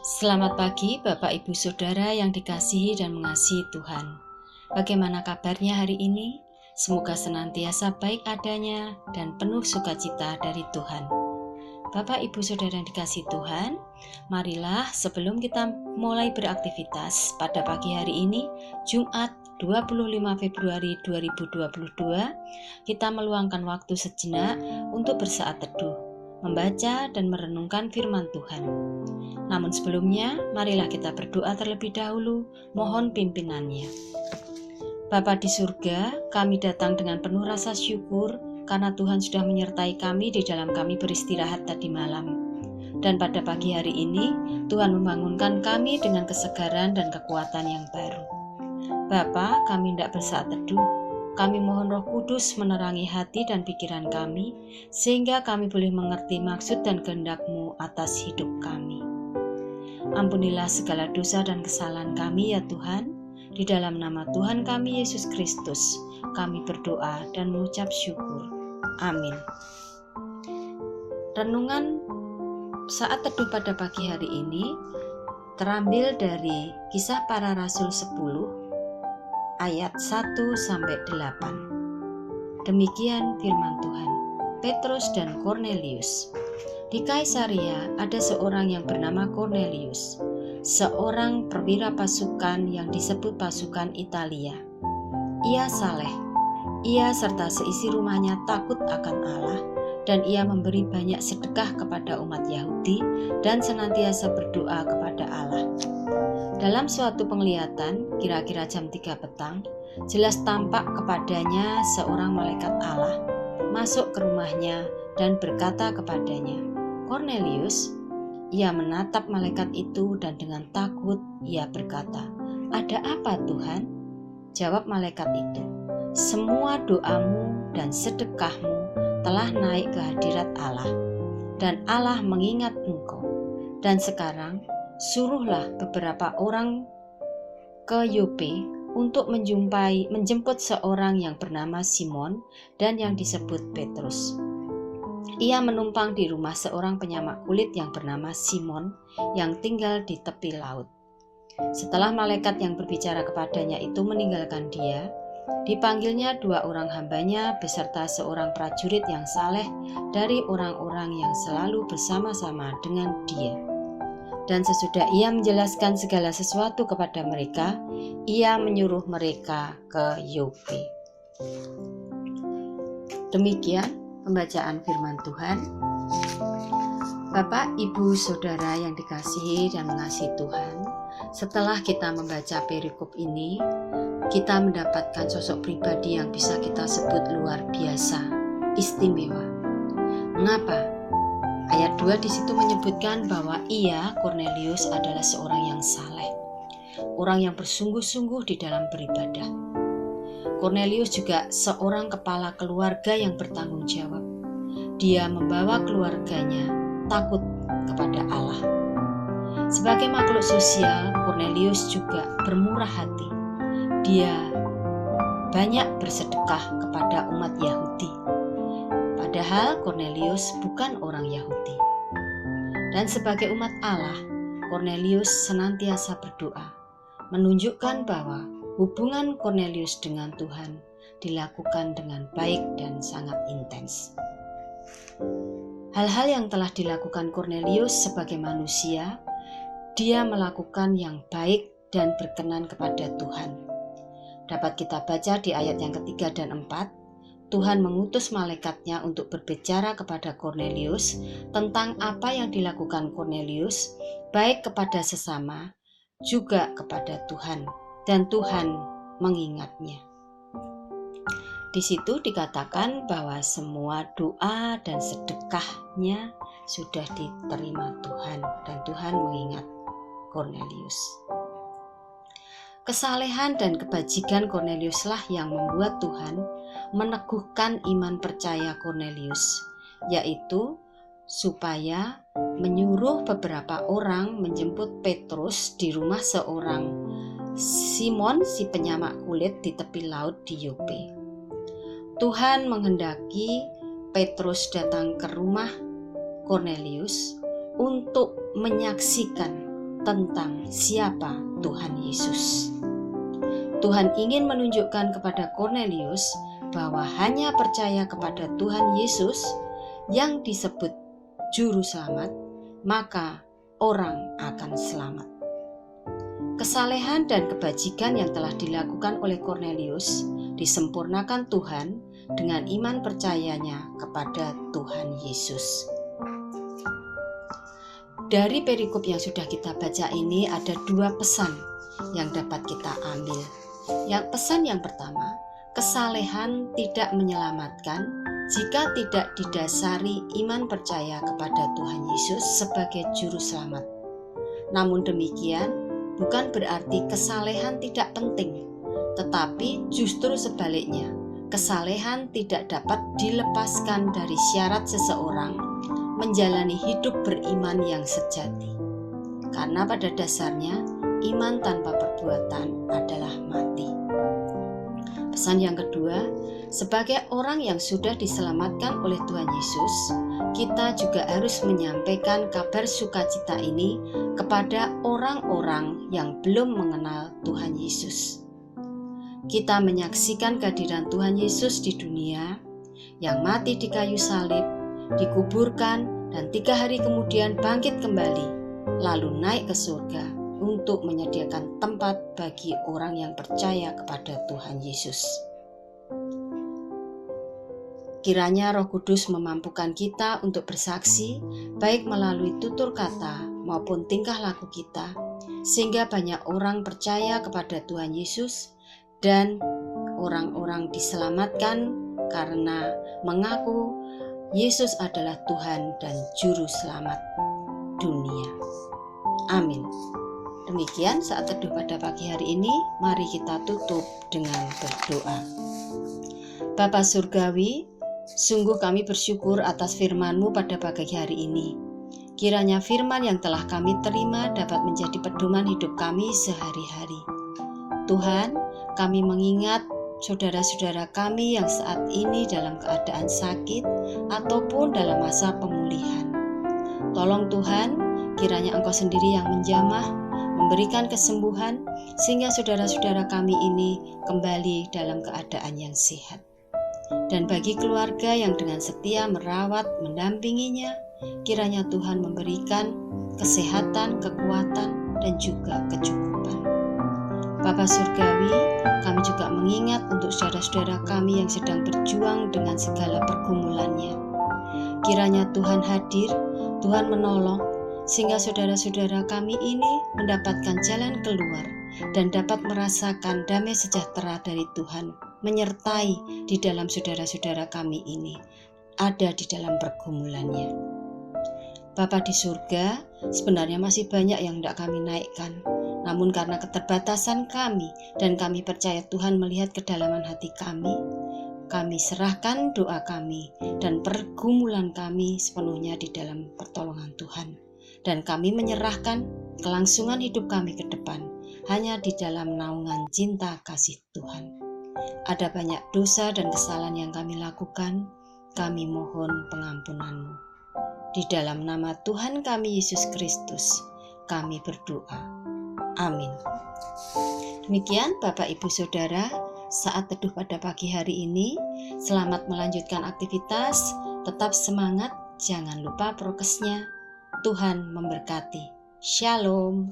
Selamat pagi Bapak Ibu Saudara yang dikasihi dan mengasihi Tuhan. Bagaimana kabarnya hari ini? Semoga senantiasa baik adanya dan penuh sukacita dari Tuhan. Bapak Ibu Saudara yang dikasihi Tuhan, marilah sebelum kita mulai beraktivitas pada pagi hari ini, Jumat 25 Februari 2022, kita meluangkan waktu sejenak untuk bersaat teduh, membaca dan merenungkan firman Tuhan. Namun sebelumnya, marilah kita berdoa terlebih dahulu, mohon pimpinannya. Bapa di surga, kami datang dengan penuh rasa syukur karena Tuhan sudah menyertai kami di dalam kami beristirahat tadi malam. Dan pada pagi hari ini, Tuhan membangunkan kami dengan kesegaran dan kekuatan yang baru. Bapa, kami tidak bersaat teduh. Kami mohon Roh Kudus menerangi hati dan pikiran kami, sehingga kami boleh mengerti maksud dan kehendak-Mu atas hidup kami. Ampunilah segala dosa dan kesalahan kami ya Tuhan. Di dalam nama Tuhan kami Yesus Kristus, kami berdoa dan mengucap syukur. Amin. Renungan saat teduh pada pagi hari ini terambil dari Kisah Para Rasul 10 ayat 1-8. Demikian firman Tuhan. Petrus dan Kornelius. Di Kaisaria ada seorang yang bernama Kornelius, seorang perwira pasukan yang disebut pasukan Italia. Ia saleh, ia serta seisi rumahnya takut akan Allah, dan ia memberi banyak sedekah kepada umat Yahudi dan senantiasa berdoa kepada Allah. Dalam suatu penglihatan, kira-kira jam 3 petang, jelas tampak kepadanya seorang malaikat Allah, masuk ke rumahnya dan berkata kepadanya, Kornelius. Ia menatap malaikat itu dan dengan takut ia berkata, "Ada apa Tuhan?" Jawab malaikat itu, "Semua doamu dan sedekahmu telah naik ke hadirat Allah, dan Allah mengingat engkau. Dan sekarang suruhlah beberapa orang ke Yope untuk menjemput seorang yang bernama Simon dan yang disebut Petrus. Ia menumpang di rumah seorang penyamak kulit yang bernama Simon yang tinggal di tepi laut." Setelah malaikat yang berbicara kepadanya itu meninggalkan dia, dipanggilnya 2 orang hambanya beserta seorang prajurit yang saleh dari orang-orang yang selalu bersama-sama dengan dia. Dan sesudah ia menjelaskan segala sesuatu kepada mereka, ia menyuruh mereka ke Yope. Demikian pembacaan firman Tuhan. Bapak, Ibu, Saudara yang dikasihi dan mengasihi Tuhan, setelah kita membaca perikop ini, kita mendapatkan sosok pribadi yang bisa kita sebut luar biasa, istimewa. Mengapa? Ayat 2 di situ menyebutkan bahwa ia, Kornelius, adalah seorang yang saleh, orang yang bersungguh-sungguh di dalam beribadah. Kornelius juga seorang kepala keluarga yang bertanggung jawab. Dia membawa keluarganya takut kepada Allah. Sebagai makhluk sosial, Kornelius juga bermurah hati. Dia banyak bersedekah kepada umat Yahudi. Padahal Kornelius bukan orang Yahudi. Dan sebagai umat Allah, Kornelius senantiasa berdoa, menunjukkan bahwa hubungan Kornelius dengan Tuhan dilakukan dengan baik dan sangat intens. Hal-hal yang telah dilakukan Kornelius sebagai manusia, dia melakukan yang baik dan berkenan kepada Tuhan. Dapat kita baca di ayat yang ketiga dan 4, Tuhan mengutus malaikatnya untuk berbicara kepada Kornelius tentang apa yang dilakukan Kornelius, baik kepada sesama, juga kepada Tuhan. Dan Tuhan mengingatnya. Di situ dikatakan bahwa semua doa dan sedekahnya sudah diterima Tuhan dan Tuhan mengingat Kornelius. Kesalehan dan kebajikan Korneliuslah yang membuat Tuhan meneguhkan iman percaya Kornelius, yaitu supaya menyuruh beberapa orang menjemput Petrus di rumah seorang Simon si penyamak kulit di tepi laut di Yope. Tuhan menghendaki Petrus datang ke rumah Kornelius untuk menyaksikan tentang siapa Tuhan Yesus. Tuhan ingin menunjukkan kepada Kornelius bahwa hanya percaya kepada Tuhan Yesus yang disebut Juru Selamat, maka orang akan selamat. Kesalehan dan kebajikan yang telah dilakukan oleh Kornelius disempurnakan Tuhan dengan iman percayanya kepada Tuhan Yesus. Dari perikop yang sudah kita baca ini ada dua pesan yang dapat kita ambil. Pesan yang pertama, kesalehan tidak menyelamatkan jika tidak didasari iman percaya kepada Tuhan Yesus sebagai Juru Selamat. Namun demikian, bukan berarti kesalehan tidak penting, tetapi justru sebaliknya, kesalehan tidak dapat dilepaskan dari syarat seseorang menjalani hidup beriman yang sejati. Karena pada dasarnya, iman tanpa perbuatan adalah mati. Pesan yang kedua, sebagai orang yang sudah diselamatkan oleh Tuhan Yesus, kita juga harus menyampaikan kabar sukacita ini kepada orang-orang yang belum mengenal Tuhan Yesus. Kita menyaksikan kehadiran Tuhan Yesus di dunia, yang mati di kayu salib, dikuburkan, dan 3 hari kemudian bangkit kembali, lalu naik ke surga untuk menyediakan tempat bagi orang yang percaya kepada Tuhan Yesus. Kiranya Roh Kudus memampukan kita untuk bersaksi, baik melalui tutur kata maupun tingkah laku kita, sehingga banyak orang percaya kepada Tuhan Yesus dan orang-orang diselamatkan karena mengaku Yesus adalah Tuhan dan Juru Selamat dunia. Amin. Demikian saat teduh pada pagi hari ini, mari kita tutup dengan berdoa. Bapa Surgawi, sungguh kami bersyukur atas firman-Mu pada pagi hari ini. Kiranya firman yang telah kami terima dapat menjadi pedoman hidup kami sehari-hari. Tuhan, kami mengingat saudara-saudara kami yang saat ini dalam keadaan sakit ataupun dalam masa pemulihan. Tolong Tuhan, kiranya Engkau sendiri yang menjamah, memberikan kesembuhan, sehingga saudara-saudara kami ini kembali dalam keadaan yang sehat. Dan bagi keluarga yang dengan setia merawat, mendampinginya, kiranya Tuhan memberikan kesehatan, kekuatan, dan juga kecukupan. Bapa Surgawi, kami juga mengingat untuk saudara-saudara kami yang sedang berjuang dengan segala pergumulannya. Kiranya Tuhan hadir, Tuhan menolong, sehingga saudara-saudara kami ini mendapatkan jalan keluar dan dapat merasakan damai sejahtera dari Tuhan, menyertai di dalam saudara-saudara kami ini, ada di dalam pergumulannya. Bapa di surga, sebenarnya masih banyak yang tidak kami naikkan, namun karena keterbatasan kami dan kami percaya Tuhan melihat kedalaman hati kami serahkan doa kami dan pergumulan kami sepenuhnya di dalam pertolongan Tuhan. Dan kami menyerahkan kelangsungan hidup kami ke depan hanya di dalam naungan cinta kasih Tuhan. Ada banyak dosa dan kesalahan yang kami lakukan, kami mohon pengampunan-Mu. Di dalam nama Tuhan kami Yesus Kristus, kami berdoa. Amin. Demikian Bapak Ibu Saudara, saat teduh pada pagi hari ini, selamat melanjutkan aktivitas, tetap semangat, jangan lupa prokesnya. Tuhan memberkati. Shalom.